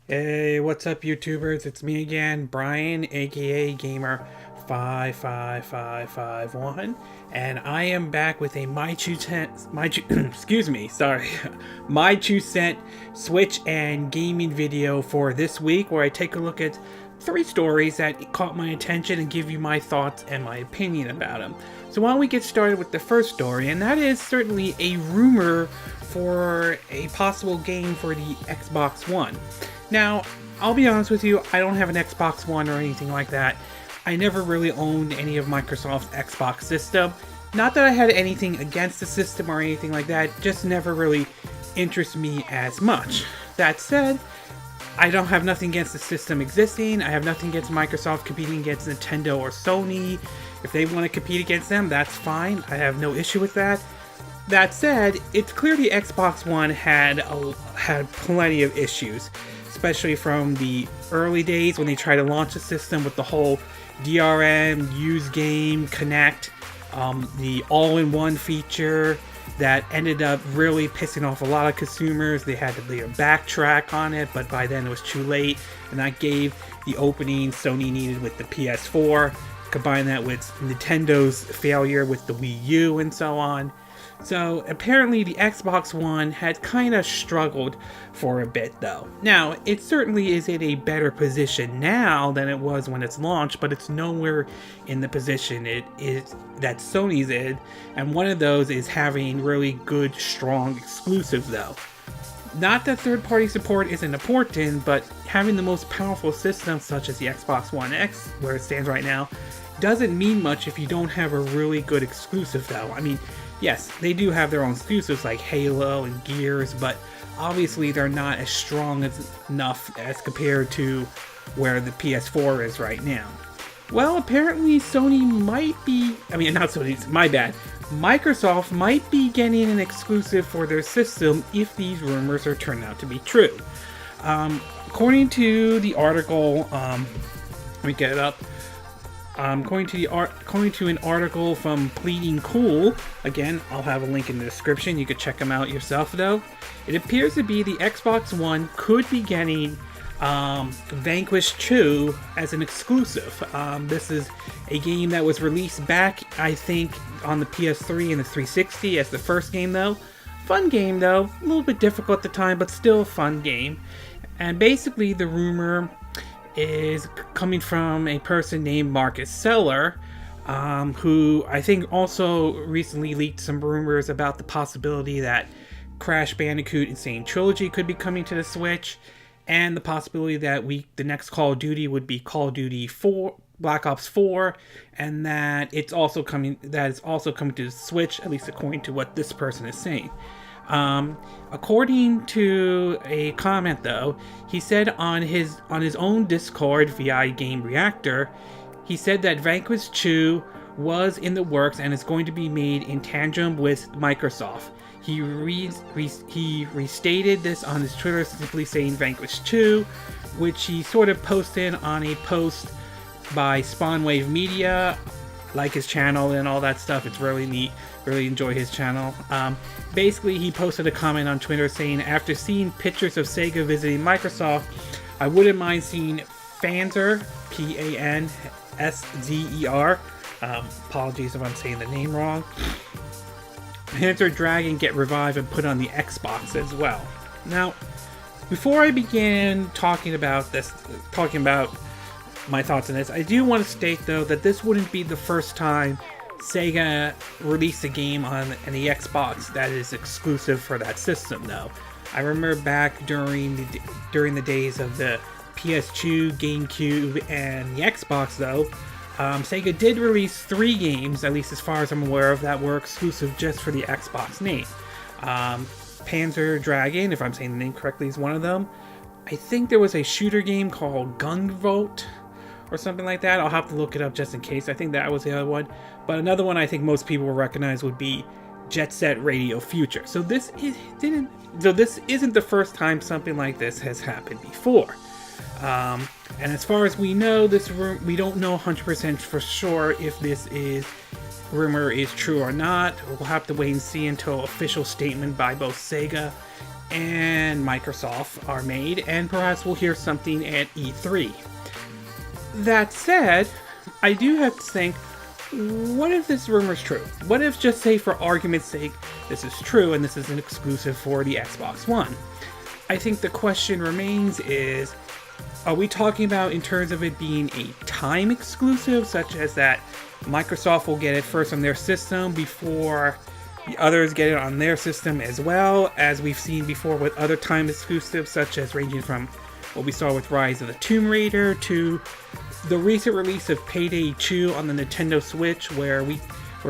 Hey, what's up, YouTubers? It's me again, Brian, aka Gamer55551, and I am back with a excuse me, sorry, my 2 cent Switch and gaming video for this week, where I take a look at 3 stories that caught my attention and give you my thoughts and my opinion about them. So why don't we get started with the first story, and that is certainly a rumor for a possible game for the Xbox One. Now, I'll be honest with you, I don't have an Xbox One or anything like that. I never really owned any of Microsoft's Xbox system. Not that I had anything against the system or anything like that, just never really interested me as much. That said, I don't have nothing against the system existing. I have nothing against Microsoft competing against Nintendo or Sony. If they want to compete against them, that's fine. I have no issue with that. That said, it's clear the Xbox One had plenty of issues, especially from the early days when they tried to launch the system with the whole DRM, use game, connect, the all-in-one feature that ended up really pissing off a lot of consumers. They had to later backtrack on it, but by then it was too late, and that gave the opening Sony needed with the PS4. Combine that with Nintendo's failure with the Wii U and so on. So apparently the Xbox One had kind of struggled for a bit though. Now, it certainly is in a better position now than it was when it's launched, but it's nowhere in the position it is that Sony's in, and one of those is having really good, strong exclusives though. Not that third-party support isn't important, but having the most powerful system such as the Xbox One X, where it stands right now, doesn't mean much if you don't have a really good exclusive though. I mean, yes, they do have their own exclusives like Halo and Gears, but obviously they're not as strong enough as compared to where the PS4 is right now. Well, apparently Sony might be, not Sony, my bad. Microsoft might be getting an exclusive for their system if these rumors are turned out to be true. According to the article, let me get it up. According to an article from Pleading Cool, again, I'll have a link in the description, you could check them out yourself though. It appears to be the Xbox One could be getting Vanquish 2 as an exclusive. This is a game that was released back, I think, on the PS3 and the 360 as the first game though. Fun game though, a little bit difficult at the time, but still a fun game. And basically the rumor is coming from a person named Marcus Seller, who I think also recently leaked some rumors about the possibility that Crash Bandicoot Insane Trilogy could be coming to the Switch, and the possibility that the next Call of Duty would be Call of Duty 4, Black Ops 4, and that it's also coming to the Switch, at least according to what this person is saying. According to a comment though, he said on his own Discord via Game Reactor, he said that Vanquish 2 was in the works and is going to be made in tandem with Microsoft. He restated this on his Twitter, simply saying Vanquish 2, which he sort of posted on a post by Spawnwave Media, like his channel and all that stuff. It's really neat. Really enjoy his channel. Basically, he posted a comment on Twitter saying, after seeing pictures of Sega visiting Microsoft, I wouldn't mind seeing Panzer, P-A-N-S-Z-E-R, apologies if I'm saying the name wrong, Panzer Dragon get revived and put on the Xbox as well. Now, before I begin talking about my thoughts on this, I do want to state though that this wouldn't be the first time Sega released a game on the Xbox that is exclusive for that system though. I remember back during the days of the PS2, GameCube, and the Xbox though, Sega did release 3 games, at least as far as I'm aware of, that were exclusive just for the Xbox name. Panzer Dragon, if I'm saying the name correctly, is one of them. I think there was a shooter game called Gunvolt or something like that. I'll have to look it up just in case. I think that was the other one. But another one I think most people will recognize would be Jet Set Radio Future. So this isn't the first time something like this has happened before. And as far as we know, we don't know 100% for sure if this rumor is true or not. We'll have to wait and see until official statement by both Sega and Microsoft are made, and perhaps we'll hear something at E3. That said, I do have to think, what if this rumor is true? What if, just say for argument's sake, this is true and this is an exclusive for the Xbox One? I think the question remains is, are we talking about in terms of it being a time exclusive, such as that Microsoft will get it first on their system before the others get it on their system as well, as we've seen before with other time exclusives, such as ranging from what we saw with Rise of the Tomb Raider to the recent release of Payday 2 on the Nintendo Switch, where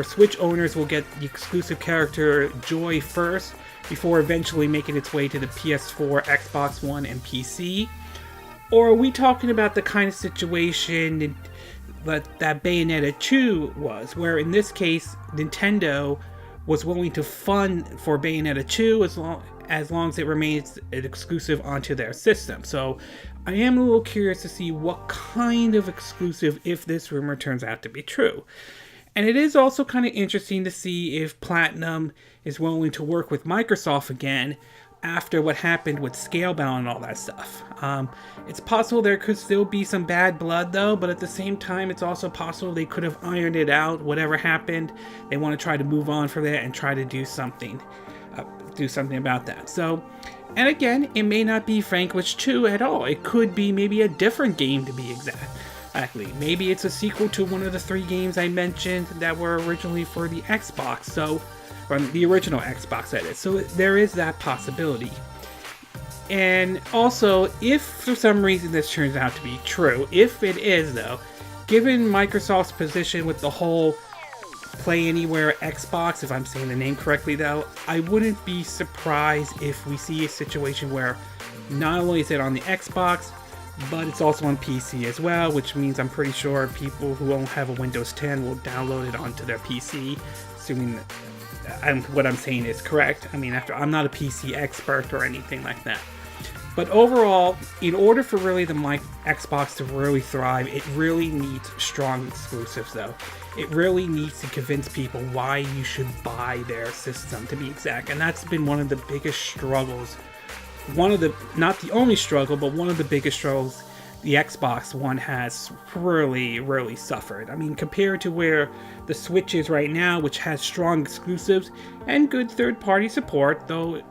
Switch owners will get the exclusive character Joy first, before eventually making its way to the PS4, Xbox One, and PC? Or are we talking about the kind of situation that Bayonetta 2 was, where in this case, Nintendo was willing to fund for Bayonetta 2 as long as it remains an exclusive onto their system? So I am a little curious to see what kind of exclusive, if this rumor turns out to be true. And it is also kind of interesting to see if Platinum is willing to work with Microsoft again after what happened with Scalebound and all that stuff. It's possible there could still be some bad blood though, but at the same time it's also possible they could have ironed it out, whatever happened. They want to try to move on from that and try to do something about that. So, and again, it may not be Vanquish 2 at all. It could be maybe a different game, to be exactly. Maybe it's a sequel to one of the 3 games I mentioned that were originally for the Xbox, so from the original Xbox, that is. So there is that possibility. And also, if for some reason this turns out to be true, if it is though, given Microsoft's position with the whole Play Anywhere Xbox, if I'm saying the name correctly though, I wouldn't be surprised if we see a situation where not only is it on the Xbox, but it's also on PC as well, which means I'm pretty sure people who don't have a Windows 10 will download it onto their PC, assuming that what I'm saying is correct. I mean, I'm not a PC expert or anything like that. But overall, in order for really the Xbox to really thrive, it really needs strong exclusives though. It really needs to convince people why you should buy their system, to be exact. And that's been one of the biggest struggles. Not the only struggle, but one of the biggest struggles the Xbox One has really suffered. I mean, compared to where the Switch is right now, which has strong exclusives and good third-party support, though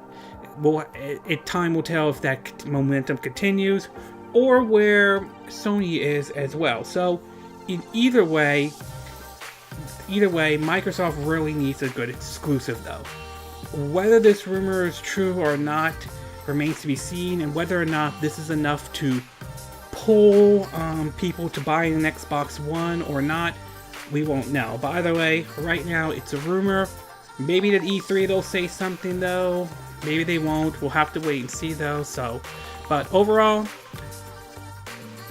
time will tell if that momentum continues, or where Sony is as well. So, in either way, Microsoft really needs a good exclusive though. Whether this rumor is true or not remains to be seen, and whether or not this is enough to pull people to buy an Xbox One or not, we won't know. But either way, right now it's a rumor. Maybe at E3 they'll say something though. Maybe they won't. We'll have to wait and see though. So, but overall,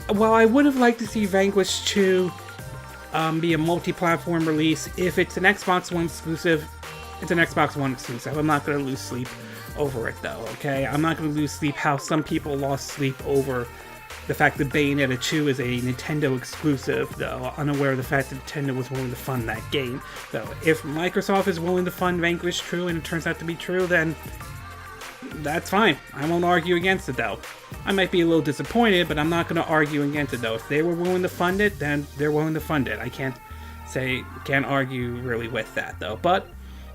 while I would have liked to see Vanquish 2 be a multi-platform release, if it's an Xbox One exclusive, it's an Xbox One exclusive. I'm not going to lose sleep over it though, okay? I'm not going to lose sleep how some people lost sleep over the fact that Bayonetta 2 is a Nintendo exclusive, though, unaware of the fact that Nintendo was willing to fund that game. Though, if Microsoft is willing to fund Vanquish 2 and it turns out to be true, then that's fine. I won't argue against it, though. I might be a little disappointed, but I'm not going to argue against it, though. If they were willing to fund it, then they're willing to fund it. I can't argue really with that, though. But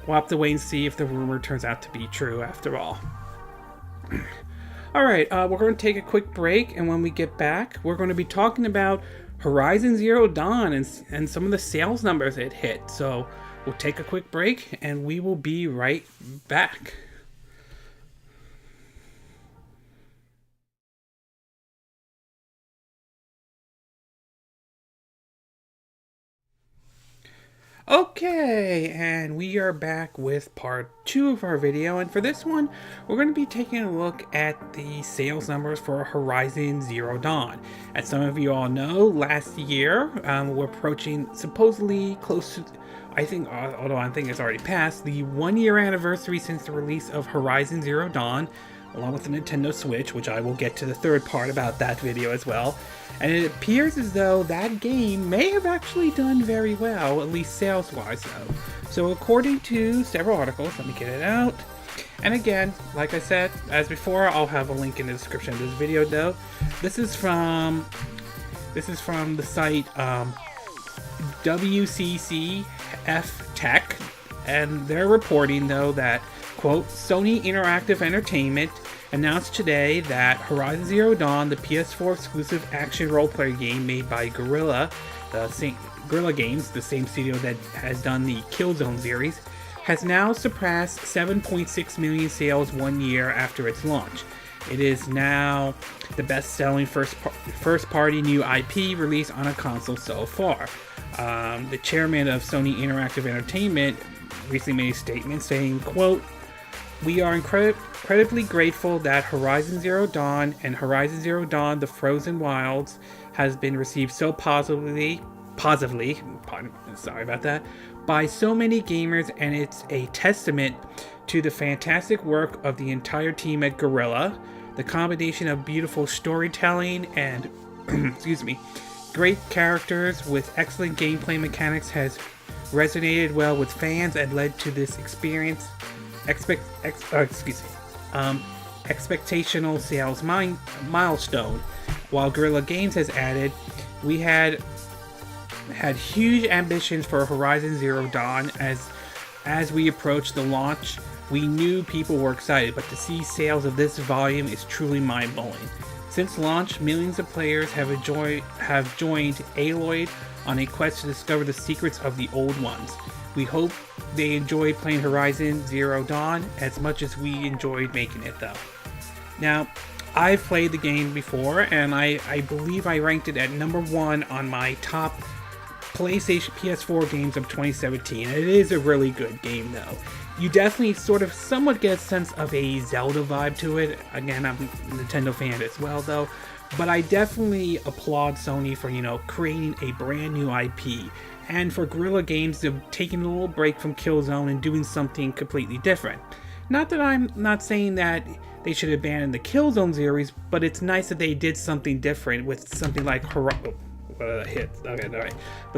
we'll have to wait and see if the rumor turns out to be true after all. Alright, we're going to take a quick break, and when we get back, we're going to be talking about Horizon Zero Dawn and some of the sales numbers it hit. So we'll take a quick break, and we will be right back. Okay, and we are back with part 2 of our video, and for this one, we're going to be taking a look at the sales numbers for Horizon Zero Dawn. As some of you all know, last year, we're approaching supposedly close to, although I think it's already passed, the 1-year anniversary since the release of Horizon Zero Dawn, along with the Nintendo Switch, which I will get to the third part about that video as well. And it appears as though that game may have actually done very well, at least sales-wise though. So according to several articles, let me get it out. And again, like I said, as before, I'll have a link in the description of this video though. This is from the site WCCF Tech, and they're reporting though that, quote, Sony Interactive Entertainment announced today that Horizon Zero Dawn, the PS4 exclusive action role-player game made by Guerrilla Games, the same studio that has done the Killzone series, has now surpassed 7.6 million sales 1 year after its launch. It is now the best-selling first-party new IP released on a console so far. The chairman of Sony Interactive Entertainment recently made a statement saying, quote, we are incredibly grateful that Horizon Zero Dawn and Horizon Zero Dawn: The Frozen Wilds has been received so positively, sorry about that, by so many gamers, and it's a testament to the fantastic work of the entire team at Guerrilla. The combination of beautiful storytelling and excuse me, great characters with excellent gameplay mechanics has resonated well with fans and led to this expectational sales milestone. While Guerrilla Games has added, we had huge ambitions for Horizon Zero Dawn. As we approached the launch, we knew people were excited, but to see sales of this volume is truly mind-blowing. Since launch, millions of players have joined Aulx on a quest to discover the secrets of the old ones. We hope they enjoy playing Horizon Zero Dawn as much as we enjoyed making it though. Now, I've played the game before, and I believe I ranked it at number 1 on my top PlayStation PS4 games of 2017. It is a really good game though. You definitely somewhat get a sense of a Zelda vibe to it. Again, I'm a Nintendo fan as well though, but I definitely applaud Sony for, creating a brand new IP, and for Guerrilla Games to taking a little break from Killzone and doing something completely different. Not that I'm not saying that they should abandon the Killzone series, but it's nice that they did something different with something like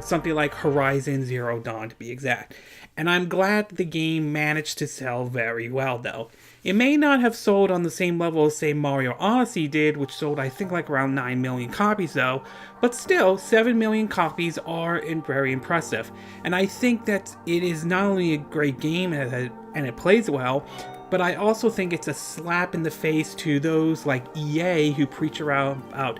something like Horizon Zero Dawn to be exact. And I'm glad the game managed to sell very well though. It may not have sold on the same level as say Mario Odyssey did, which sold I think like around 9 million copies though, but still 7 million copies are very impressive. And I think that it is not only a great game and it plays well, but I also think it's a slap in the face to those like EA who preach around about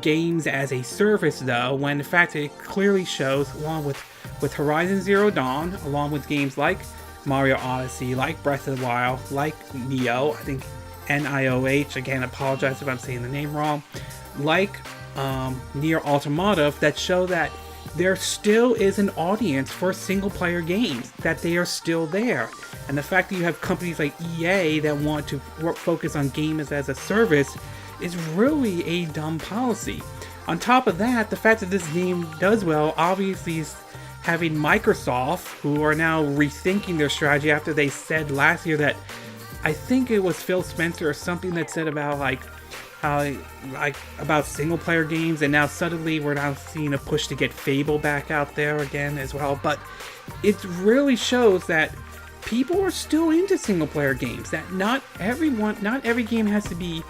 games as a service though, when in fact it clearly shows, along with Horizon Zero Dawn, along with games like Mario Odyssey, like Breath of the Wild, like Nioh, I think NIOH, again apologize if I'm saying the name wrong, like Nier Automata, that show that there still is an audience for single player games, that they are still there. And the fact that you have companies like EA that want to focus on games as a service is really a dumb policy. On top of that, the fact that this game does well obviously is having Microsoft, who are now rethinking their strategy after they said last year that, I think it was Phil Spencer or something that said about about single player games, and now suddenly we're now seeing a push to get Fable back out there again as well. But it really shows that people are still into single player games, that not every game has to be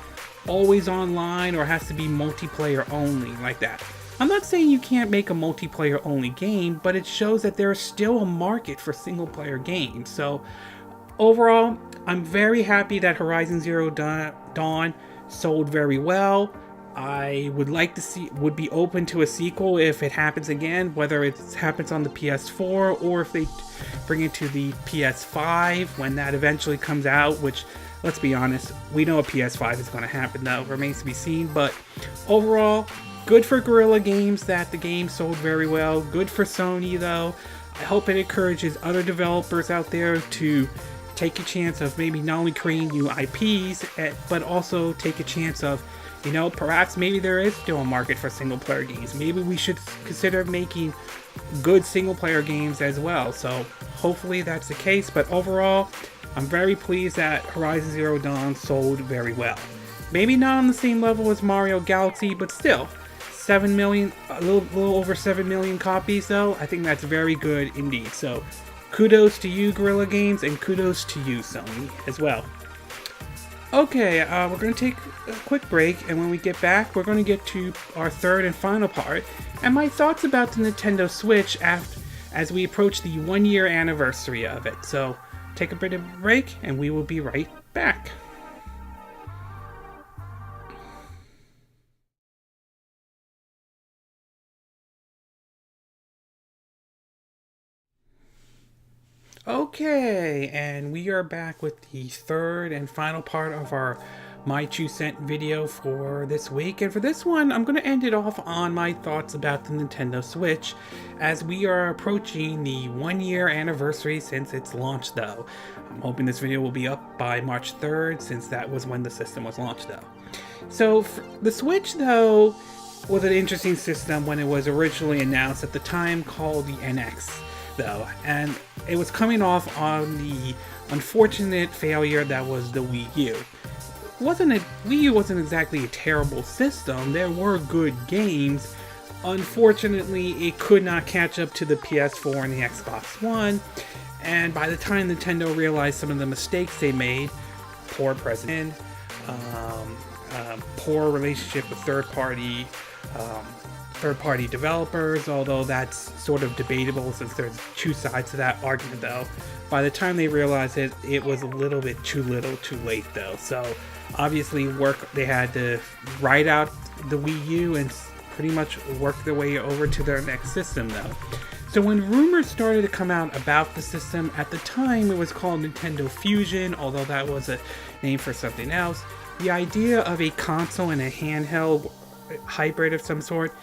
always online or has to be multiplayer only like that. I'm not saying you can't make a multiplayer only game, but it shows that there's still a market for single player games. So overall, I'm very happy that Horizon Zero Dawn sold very well. I would be open to a sequel if it happens again, whether it happens on the PS4 or if they bring it to the PS5 when that eventually comes out, which, let's be honest, we know a PS5 is going to happen though, remains to be seen. But overall, good for Guerrilla Games that the game sold very well. Good for Sony though. I hope it encourages other developers out there to take a chance of maybe not only creating new IPs, but also take a chance of, perhaps maybe there is still a market for single player games. Maybe we should consider making good single player games as well. So hopefully that's the case. But overall, I'm very pleased that Horizon Zero Dawn sold very well. Maybe not on the same level as Mario Galaxy, but still, 7 million, a little over 7 million copies though. I think that's very good indeed. So kudos to you, Guerrilla Games, and kudos to you, Sony, as well. Okay, we're going to take a quick break, and when we get back, we're going to get to our third and final part, and my thoughts about the Nintendo Switch as we approach the 1-year anniversary of it. So, take a bit of a break, and we will be right back. Okay, and we are back with the third and final part of our My 2 Cent video for this week. And for this one, I'm going to end it off on my thoughts about the Nintendo Switch, as we are approaching the 1-year anniversary since its launch, though. I'm hoping this video will be up by March 3rd, since that was when the system was launched, though. So, the Switch, though, was an interesting system when it was originally announced, at the time called the NX, though, and it was coming off on the unfortunate failure that was the Wii U. Wii U wasn't exactly a terrible system. There were good games. Unfortunately, it could not catch up to the PS4 and the Xbox One, and by the time Nintendo realized some of the mistakes they made, poor president, poor relationship with third-party developers, although that's sort of debatable since there's two sides to that argument, though. By the time they realized it, it was a little bit too little too late, though. So obviously they had to write out the Wii U and pretty much work their way over to their next system, though. So when rumors started to come out about the system, at the time it was called Nintendo Fusion, although that was a name for something else. The idea of a console and a handheld hybrid of some sort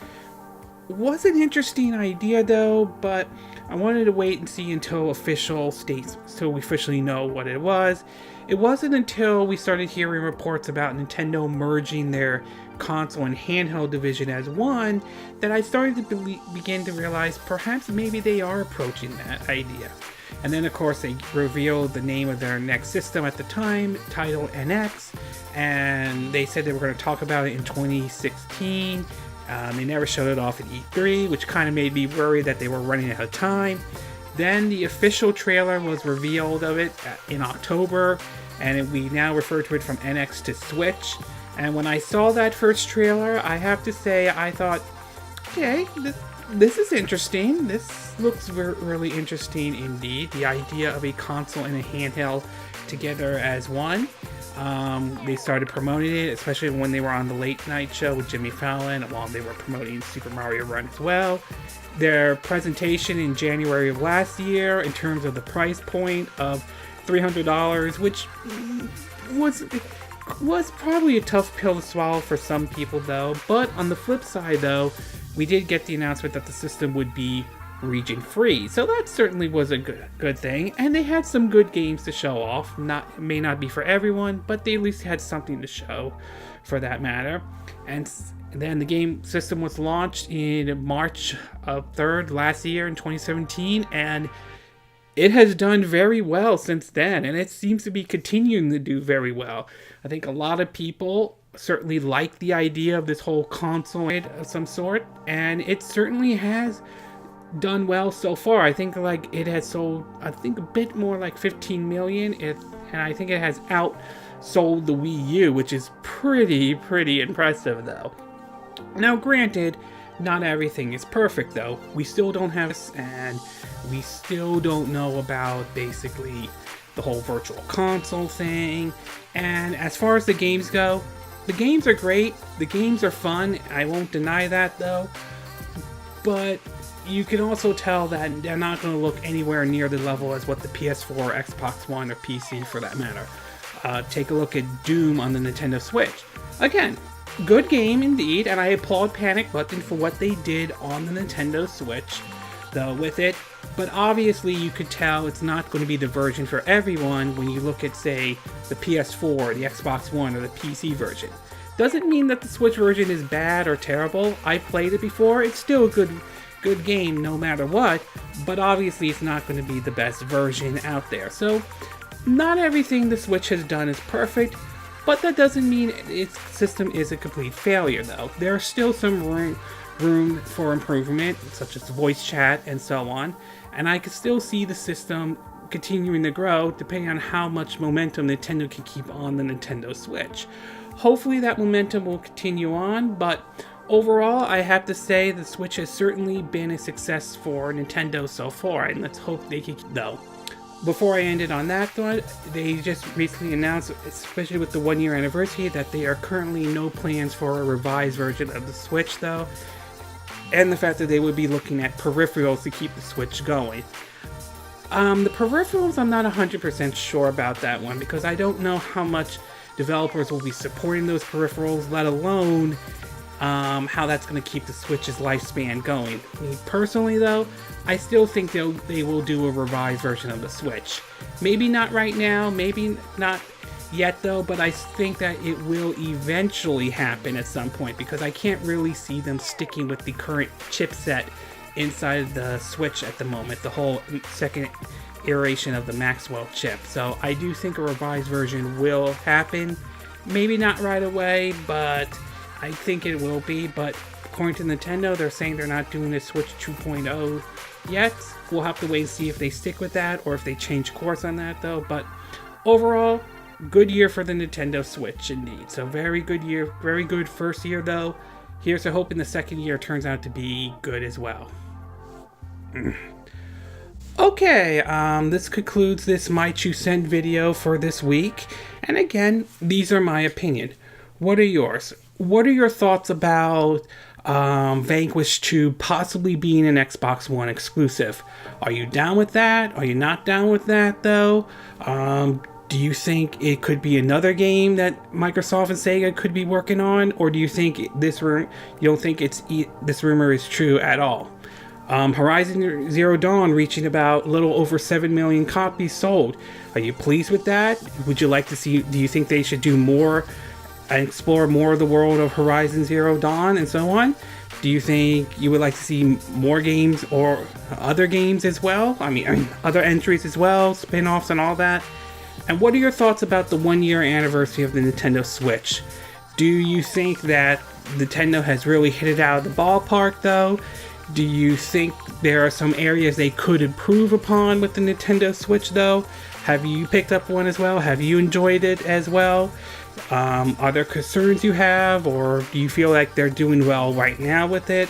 was an interesting idea, though, but I wanted to wait and see until official states, so we officially know what it was. It wasn't until we started hearing reports about Nintendo merging their console and handheld division as one that I started to begin to realize perhaps maybe they are approaching that idea. And then, of course, they revealed the name of their next system at the time, titled NX, and they said they were going to talk about it in 2016. They never showed it off at E3, which kind of made me worry that they were running out of time. Then the official trailer was revealed of it in October, and we now refer to it from NX to Switch. And when I saw that first trailer, I have to say I thought, okay, this is interesting. This looks really interesting indeed. The idea of a console and a handheld together as one. They started promoting it, especially when they were on the Late Night Show with Jimmy Fallon, while they were promoting Super Mario Run as well. Their presentation in January of last year, in terms of the price point of $300, which was probably a tough pill to swallow for some people, though. But on the flip side, though, we did get the announcement that the system would be region free, so that certainly was a good thing, and they had some good games to show off. May not be for everyone, but they at least had something to show for that matter. And then the game system was launched in March 3rd last year in 2017, and it has done very well since then, and it seems to be continuing to do very well. I think a lot of people certainly like the idea of this whole console of some sort, and it certainly has done well so far. I think it has sold, I think, a bit more like 15 million, and I think it has outsold the Wii U, which is pretty impressive, though. Now, granted, not everything is perfect, though. We still don't have this, and we still don't know about basically the whole virtual console thing. And as far as the games go, the games are great, the games are fun, I won't deny that, though, but you can also tell that they're not going to look anywhere near the level as what the PS4, Xbox One, or PC for that matter. Take a look at Doom on the Nintendo Switch. Again, good game indeed, and I applaud Panic Button for what they did on the Nintendo Switch, though, with it. But obviously you could tell it's not going to be the version for everyone when you look at, say, the PS4, the Xbox One, or the PC version. Doesn't mean that the Switch version is bad or terrible. I played it before. It's still a good game no matter what, but obviously it's not going to be the best version out there. So not everything the Switch has done is perfect, but that doesn't mean its system is a complete failure, though. There's still some room for improvement, such as voice chat and so on. and I could still see the system continuing to grow depending on how much momentum Nintendo can keep on the Nintendo Switch. Hopefully that momentum will continue on, but overall I have to say the Switch has certainly been a success for Nintendo so far, and let's hope they can though. Before I end it on that thought, they just recently announced, especially with the 1 year anniversary, that there are currently no plans for a revised version of the Switch though, and the fact that they would be looking at peripherals to keep the Switch going. The peripherals, I'm not 100% sure about that one, because I don't know how much developers will be supporting those peripherals, let alone how that's going to keep the Switch's lifespan going. Me personally though, I still think they will do a revised version of the Switch. Maybe not right now, maybe not yet though, but I think that it will eventually happen at some point, because I can't really see them sticking with the current chipset inside the Switch at the moment, the whole second iteration of the Maxwell chip. So I do think a revised version will happen. Maybe not right away, but I think it will be. But according to Nintendo, they're saying they're not doing a Switch 2.0 yet. We'll have to wait and see if they stick with that or if they change course on that though. But overall, good year for the Nintendo Switch indeed. So very good year, very good first year though. Here's to hoping the second year turns out to be good as well. Okay, this concludes this My 2 Cent video for this week. And again, these are my opinion. What are yours? What are your thoughts about Vanquish 2 possibly being an Xbox One exclusive? Are you down with that? Are you not down with that though? Do you think it could be another game that Microsoft and Sega could be working on, or do you think this you don't think this rumor is true at all? Horizon Zero Dawn reaching about a little over 7 million copies sold. Are you pleased with that? Would you like to see? Do you think they should do more and explore more of the world of Horizon Zero Dawn and so on? Do you think you would like to see more games or other games as well? I mean other entries as well, spin-offs and all that? And what are your thoughts about the 1 year anniversary of the Nintendo Switch? Do you think that Nintendo has really hit it out of the ballpark though? Do you think there are some areas they could improve upon with the Nintendo Switch though? Have you picked up one as well? Have you enjoyed it as well? Are there concerns you have, or do you feel like they're doing well right now with it?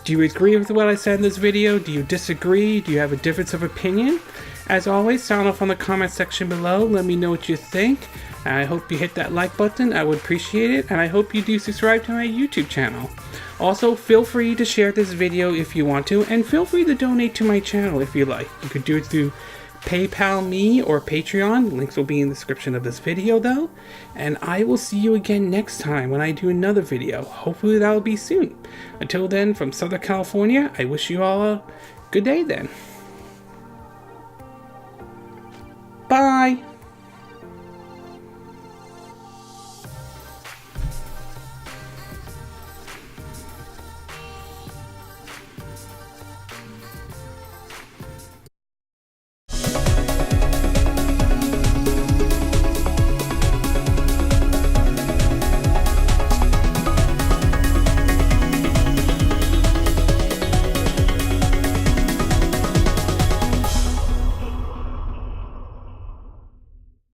Do you agree with what I said in this video? Do you disagree? Do you have a difference of opinion? As always, sound off on the comment section below. Let me know what you think. And I hope you hit that like button. I would appreciate it. And I hope you do subscribe to my YouTube channel. Also, feel free to share this video if you want to. And feel free to donate to my channel if you like. You could do it through PayPal me or Patreon. Links will be in the description of this video though. And I will see you again next time when I do another video. Hopefully that will be soon. Until then, from Southern California, I wish you all a good day then. Bye!